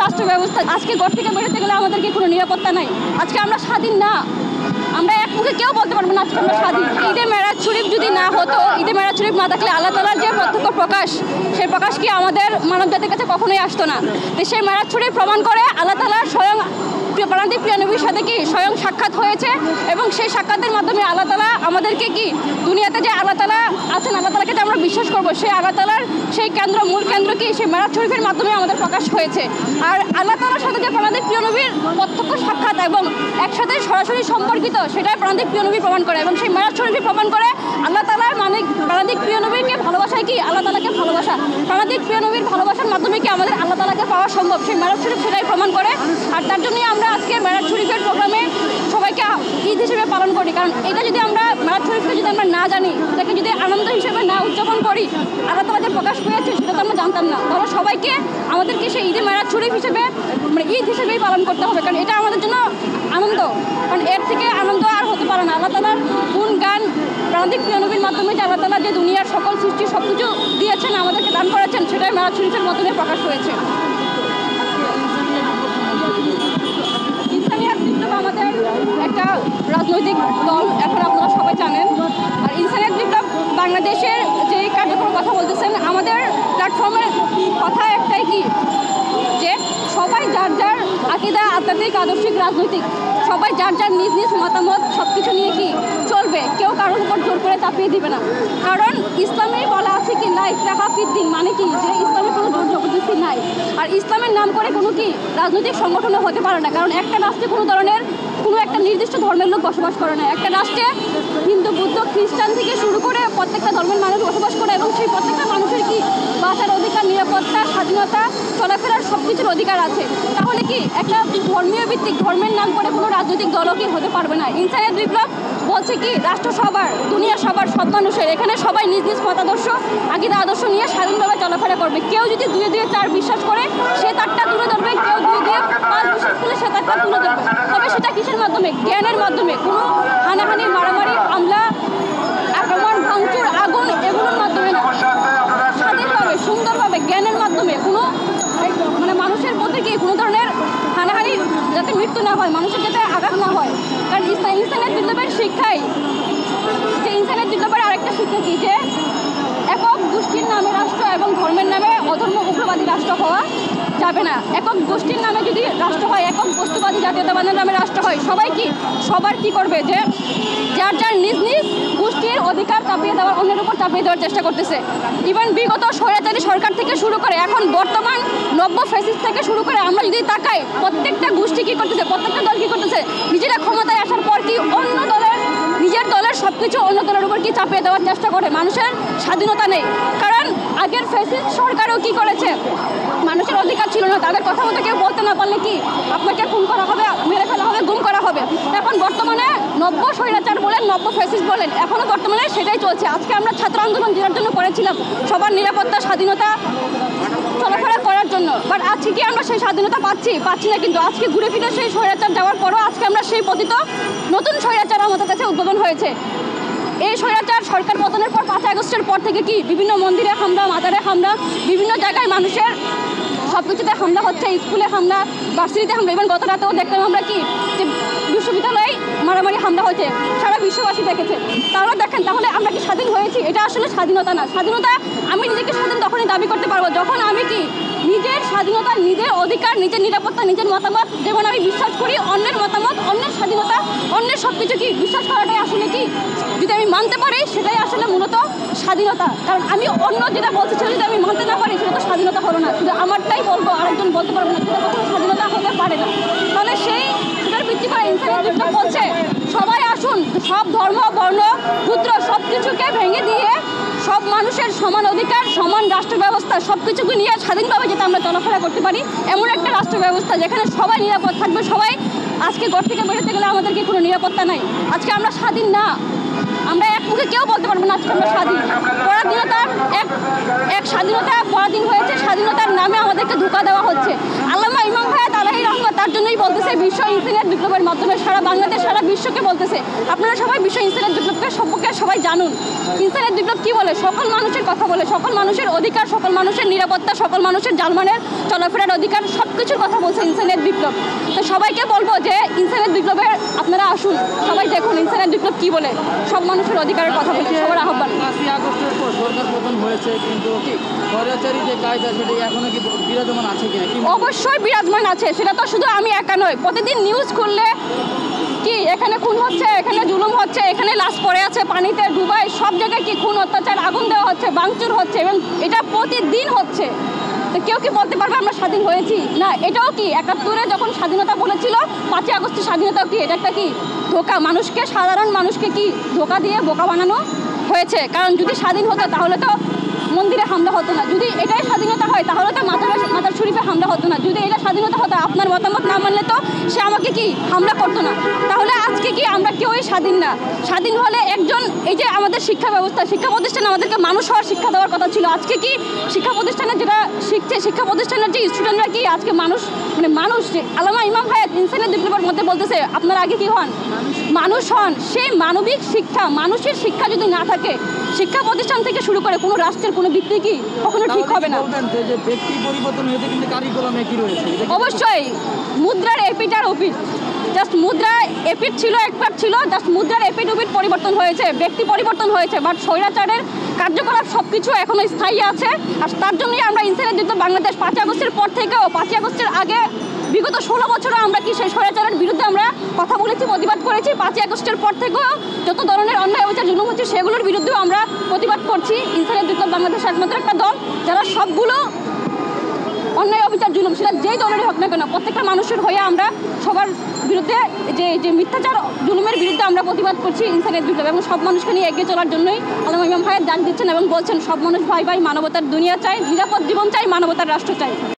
রাষ্ট্র ব্যবস্থা। আজকে ঘর থেকে বেরোতে গেলে আমাদেরকে কোনো নিরাপত্তা নাই। আজকে আমরা স্বাধীন না, আমরা এক মুখে কেউ বলতে পারবো না আজকে আমরা স্বাধীন। ঈদে মেরাজ শরীফ যদি না হতো, ঈদে মেরাজ শরীফ না থাকলে আল্লাহ তাআলার যে প্রত্যক্ষ প্রকাশ, সেই প্রকাশ কি আমাদের মানব জাতির কাছে কখনোই আসতো না। তো সেই মেরাজ শরীফ প্রমাণ করে আল্লাহ তাআলার স্বয়ং প্রাণান্তিক প্রিয় নবীর সাথে কি স্বয়ং সাক্ষাৎ হয়েছে, এবং সেই সাক্ষাতের মাধ্যমে আল্লাহ তাআলা আমাদেরকে কি দুনিয়াতে যে আল্লাহ তাআলা আছেন, আল্লাহ তাআলাকে যে আমরা বিশ্বাস করবো, সেই আল্লাহ তাআলার সেই কেন্দ্র, মূল কেন্দ্র কি সেই মেরাজ শরীফের মাধ্যমে আমাদের প্রকাশ হয়েছে। আর আল্লাহ তাআলার সাথে যে প্রাণান্তিক প্রিয় নবীর প্রত্যক্ষ সাক্ষাৎ এবং একসাথে সরাসরি সম্পর্কিত, সেটাই প্রাণান্তিক প্রিয় নবী প্রমাণ করে, এবং সেই মেরাজ শরীফই প্রমাণ করে আল্লাহ তাআলার মানে প্রাণান্তিক প্রিয় নবীকে ভালোবাসায় কি আল্লাহ তাআলাকে ভালোবাসা, প্রাণান্তিক প্রিয় নবীর ভালোবাসার মাধ্যমে কি আমাদের আল্লাহ তাআলাকে পাওয়া সম্ভব, সেই মেরাজ শরীফ সেটাই প্রমাণ করে। আর তার জন্যই আমরা আজকে মেরাজ শরীফের প্রোগ্রামে সবাইকে ঈদ হিসেবে পালন করি। কারণ এটা যদি আমরা মেরাজ শরীফকে যদি আমরা না জানি, এটাকে যদি আনন্দ হিসেবে না উদযাপন করি, আল্লাহ তাআলা যে প্রকাশ পেয়েছে সেটা তো আমরা জানতাম না। তাহলে সবাইকে আমাদেরকে সেই ঈদে মেরাজ শরীফ হিসেবে মানে ঈদ হিসেবেই পালন করতে হবে, কারণ এটা আমাদের জন্য আনন্দ। কারণ এর থেকে আনন্দ আর হতে পারে না। আল্লাহ তাআলার গুণ গান প্রাণান্তিক প্রিয় নবীর মাধ্যমে যে আল্লাহ তাআলা যে দুনিয়ার সকল সৃষ্টি সব কিছু দিয়েছেন, আমাদেরকে দান করেছেন, সেটাই মেরাজ শরীফের মাধ্যমে প্রকাশ হয়েছে। আমাদের একটা রাজনৈতিক দল, এখন আপনারা সবাই জানেন। আর ইনসানিয়াত বিপ্লব বাংলাদেশের যে কার্যক্রম কথা বলতেছেন, আমাদের প্ল্যাটফর্মের কথা একটাই কি, যে সবাই যার যার আকীদা, আধ্যাত্মিক, আদর্শিক, রাজনৈতিক সবাই যার যার নিজ নিজ মতামত সব কিছু নিয়ে কি চলবে, কেউ কারোর উপর জোর করে চাপিয়ে দিবে না। কারণ ইসলামে বলা আছে কি লা ইকরাহা ফিদ্দিন, মানে কি যে ইসলামে কোনো জোর জবরদস্তি নাই। আর ইসলামের নাম করে কোনো কি রাজনৈতিক সংগঠনও হতে পারে না, কারণ একটা রাষ্ট্রে কোনো ধরনের কোনো একটা নির্দিষ্ট ধর্মের লোক বসবাস করে না। একটা রাষ্ট্রে হিন্দু, বুদ্ধ, খ্রিস্টান থেকে শুরু করে প্রত্যেকটা ধর্মের মানুষ বসবাস করে, এবং সেই প্রত্যেকটা মানুষের কি বাঁচার অধিকার, নিরাপত্তা, স্বাধীনতা, চলাফেরার সব কিছুর অধিকার আছে। তাহলে কি একটা ধর্মীয় ভিত্তিক ধর্মের নাম করে কোনো রাজনৈতিক দলও কি হতে পারবে না। ইনসানিয়াত বিপ্লব বলছে কি রাষ্ট্র সবার, দুনিয়া সবার, সব মানুষের, এখানে সবাই নিজ নিজ মতাদর্শ, আকীদা, আদর্শ নিয়ে স্বাধীনভাবে চলাফেরা করবে। কেউ যদি 2 2 4 বিশ্বাস করে সে তারটা তুলে ধরবে, কেউ 2 2 5 বিশ্বাস করলে সে তারটা তুলে ধরবে। তবে সেটা কিসের মাধ্যমে? জ্ঞানের মাধ্যমে। কোনো হানাহানি, মারামারি, হামলা, আক্রমণ, ভাঙচুর, আগুন এগুলোর মাধ্যমে না, স্বাধীনভাবে, সুন্দরভাবে, জ্ঞানের মাধ্যমে। কোনো মানে মানুষের প্রতি কি কোনো ধরনের হানাহানি যাতে মৃত্যু না হয়, মানুষের যাতে আঘাত না হয়। কারণ ইনসানিয়াত বিপ্লবের শিক্ষাই, যে ইনসানিয়াত বিপ্লবের আরেকটা শিক্ষা কি, যে একক গোষ্ঠীর নামে রাষ্ট্র এবং ধর্মের নামে অধর্ম উগ্রবাদী রাষ্ট্র হওয়া যাবে না। একক গোষ্ঠীর নামে যদি রাষ্ট্র হয়, একক বস্তুবাদী জাতীয়তাবাদের নামে রাষ্ট্র হয়, সবাই কি সবার কি করবে, যে যার যার নিজ নিজ গোষ্ঠীর অধিকার চাপিয়ে দেওয়ার, অন্যের উপর চাপিয়ে দেওয়ার চেষ্টা করতেছে। ইভেন বিগত স্বৈরাচারী সরকার থেকে শুরু করে এখন বর্তমান নব্য ফ্যাসিস্ট থেকে শুরু করে আমরা যদি তাকাই, প্রত্যেকটা গোষ্ঠী কি করতেছে, প্রত্যেকটা দল কি করতেছে, নিজেরা ক্ষমতায় আসার পর কি অন্য দলের, নিজের দলের সবকিছু অন্য দলের উপর কি চাপিয়ে দেওয়ার চেষ্টা করে। মানুষের স্বাধীনতা নেই। কারণ আগের ফ্যাসিস্ট সরকারও কি করেছে, মানুষের অধিকার ছিল না, তাদের কথা মতো কেউ বলতে না পারলে কি আপনাকে খুন করা হবে, মেরে ফেলা হবে, গুম করা হবে। এখন বর্তমানে নব্য স্বৈরাচার বলেন, নব্য ফ্যাসিস্ট বলেন, এখনো বর্তমানে সেটাই চলছে। আজকে আমরা ছাত্র আন্দোলন যেটার জন্য করেছিলাম, সবার নিরাপত্তা, স্বাধীনতা, চলাফেরা করার জন্য, বাট আজকে কি আমরা সেই স্বাধীনতা পাচ্ছি না। কিন্তু আজকে ঘুরে ফিরে সেই স্বৈরাচার যাওয়ার পরও আজকে আমরা সেই পতিত নতুন স্বৈরাচার আমাদের কাছে উদ্বোধন হয়েছে। এই স্বৈরাচার সরকার পতনের পর 5 আগস্টের পর থেকে কি বিভিন্ন মন্দিরে হামলা, মাজারে হামলা, বিভিন্ন জায়গায় মানুষের সব কিছুতে হামলা হচ্ছে, স্কুলে হামলা, ভার্সিটিতে হামলা। এবং গত রাতেও দেখলাম আমরা কি যে বিশ্ববিদ্যালয়ে মারামারি হামলা হয়েছে, সারা বিশ্ববাসী দেখেছে। তাহলে দেখেন, তাহলে আমরা কি স্বাধীন হয়েছি? এটা আসলে স্বাধীনতা না। স্বাধীনতা আমি নিজেকে স্বাধীন তখনই দাবি করতে পারবো যখন আমি কি নিজের স্বাধীনতা, নিজের অধিকার, নিজের নিরাপত্তা, নিজের মতামত, যেমন আমি বিশ্বাস করি, অন্যের মতামত, অন্যের স্বাধীনতা, অন্যের সব কিছু কি বিশ্বাস করাটাই আসলে কি যদি আমি মানতে পারি, সেটাই আসলে মূলত স্বাধীনতা। কারণ আমি অন্য যেটা বলছি সেটা যদি আমি মানতে না পারি, সেটা তো স্বাধীনতা হলো না। শুধু আমারটাই বলবো, আরেকজন বলতে পারবো না, সেটা কখনো স্বাধীনতা হতে পারে না। তাহলে সেটার ভিত্তি করে ইনসানিয়াত বিপ্লব বলছে সবাই আসুন, সব ধর্ম, বর্ণ, পুত্র সব কিছুকে ভেঙে দিয়ে সব মানুষের সমান অধিকার, সমান রাষ্ট্র ব্যবস্থা সব কিছুকে নিয়ে স্বাধীনভাবে যাতে আমরা চলাফেরা করতে পারি, এমন একটা রাষ্ট্র ব্যবস্থা যেখানে সবাই নিরাপদ থাকবে। সবাই আজকে ঘর থেকে বেরোতে গেলে আমাদেরকে কোনো নিরাপত্তা নাই। আজকে আমরা স্বাধীন না, আমরা এক মুখে কেউ বলতে পারবো না আজকে আমরা স্বাধীন। পরাধীনতার এক স্বাধীনতা পরাধীন হয়েছে, স্বাধীনতার নামে আমাদেরকে ধোঁকা দেওয়া হচ্ছে। আল্লামা ইমাম ভাইয়াত আলাইহির রহমত তার জন্যই বলতেছে বিশ্ব ইনসানিয়াত বিপ্লবের মাধ্যমে সারা বাংলাদেশ সারা বিশ্বকে বলতেছে। আপনারা সবাই বিশ্ব ইনসানিয়ত বিপ্লবকে সম্পর্কে সবাই জানুন। ইনসানিয়ত বিপ্লব কী বলে? সকল মানুষের কথা বলে, সকল মানুষের অধিকার, সকল মানুষের নিরাপত্তা, সকল মানুষের জানমালের চলাফেরার অধিকার, সব কিছুর কথা বলছে ইনসানিয়ত বিপ্লব। তো সবাইকে বলবো যে ইনসানিয়ত বিপ্লবে আপনারা আসুন, সবাই দেখুন ইনসানিয়ত বিপ্লব কী বলে, সব মানুষের অধিকারের কথা বলে, সবার আহ্বান। 5ই আগস্টের পর সরকার পতন হয়েছে, কিন্তু স্বৈরাচারী যে কায়দা সেটা এখনো কি বিরাজমান আছে কিনা? অবশ্যই বিরাজমান আছে, সেটা তো শুধু আমি একা নয়। প্রতিদিন নিউজ খুললে কি এখানে খুন হচ্ছে, এখানে জুলুম হচ্ছে, এখানে লাশ পড়ে আছে পানিতে ডুবায়, সব জায়গায় কি খুন, অত্যাচার, আগুন দেওয়া হচ্ছে, ভাঙচুর হচ্ছে, এবং এটা প্রতিদিন হচ্ছে। তো কেউ কি বলতে পারবে আমরা স্বাধীন হয়েছি? না, এটাও কি 71-এ যখন স্বাধীনতা বলেছিল 5ই আগস্টের স্বাধীনতাও কি এটা একটা কি ধোঁকা? মানুষকে, সাধারণ মানুষকে কি ধোঁকা দিয়ে বোকা বানানো হয়েছে। কারণ যদি স্বাধীন হতো তাহলে তো মন্দিরে হামলা হতো না, যদি এটাই স্বাধীনতা হয় তাহলে তো মাজার শরীফে হামলা হতো না, যদি এটা স্বাধীনতা হতো আপনার মতামত না মানলে তো সে আমাকে কি হামলা করতো না। তাহলে আজকে কি আমরা কেউই স্বাধীন না? স্বাধীন হলে একজন, এই যে আমাদের শিক্ষা ব্যবস্থা, শিক্ষা প্রতিষ্ঠানে আমাদেরকে মানুষ হওয়ার শিক্ষা দেওয়ার কথা ছিল। আজকে কি শিক্ষা প্রতিষ্ঠানে যেটা শিখছে, শিক্ষা প্রতিষ্ঠানের যে স্টুডেন্টরা কি আজকে মানুষ, মানে মানুষ, যে আল্লামা ইমাম হায়াত ইনসানিয়ত বিপ্লবের মধ্যে বলতেছে আপনারা আগে কি হন? মানুষ হন। সেই মানবিক শিক্ষা, মানুষের শিক্ষা যদি না থাকে, শিক্ষা প্রতিষ্ঠান থেকে শুরু করে কোনো রাষ্ট্রের কোনো ভিত্তি কি কখনো ঠিক হবে না। ব্যক্তি পরিবর্তন হয়েছে কিন্তু কারিকুলামে কি রয়েছে? অবশ্যই মুদ্রার এপিট আর ওপিট, জাস্ট মুদ্রা এপিট ছিল, একপাট ছিল, জাস্ট মুদ্রার এপিট ওপিট পরিবর্তন হয়েছে, ব্যক্তি পরিবর্তন হয়েছে, বাট স্বৈরাচারের কার্যকলাপ সব কিছু এখনো স্থায়ী আছে। আর তার জন্যই আমরা ইনসানিয়ত বিপ্লব বাংলাদেশ 5ই আগস্টের পর থেকেও, 5ই আগস্টের আগে বিগত 16 বছরও আমরা কি সেই স্বৈরাচারের বিরুদ্ধে আমরা কথা বলেছি, প্রতিবাদ করেছি। 5ই আগস্টের পর থেকেও যত ধরনের অন্যায় অবিচার জুলুম হচ্ছে সেগুলোর বিরুদ্ধেও আমরা প্রতিবাদ করছি। ইনসানিয়ত বিপ্লব বাংলাদেশ একমাত্র একটা দল যারা সবগুলো অন্যায় অবিচার জুলুম, সেটা যেই দলেরই হোক না কেন, প্রত্যেকটা মানুষের হয়ে আমরা সবার বিরুদ্ধে যে মিথ্যাচার জুলুমের বিরুদ্ধে আমরা প্রতিবাদ করছি ইনসানিয়ত বিপ্লব। এবং সব মানুষকে নিয়ে এগিয়ে চলার জন্যই আল্লামা ইমাম হায়াত ডাক দিচ্ছেন এবং বলছেন সব মানুষ ভাই ভাই, মানবতার দুনিয়া চাই, নিরাপদ জীবন চাই, মানবতার রাষ্ট্র চাই।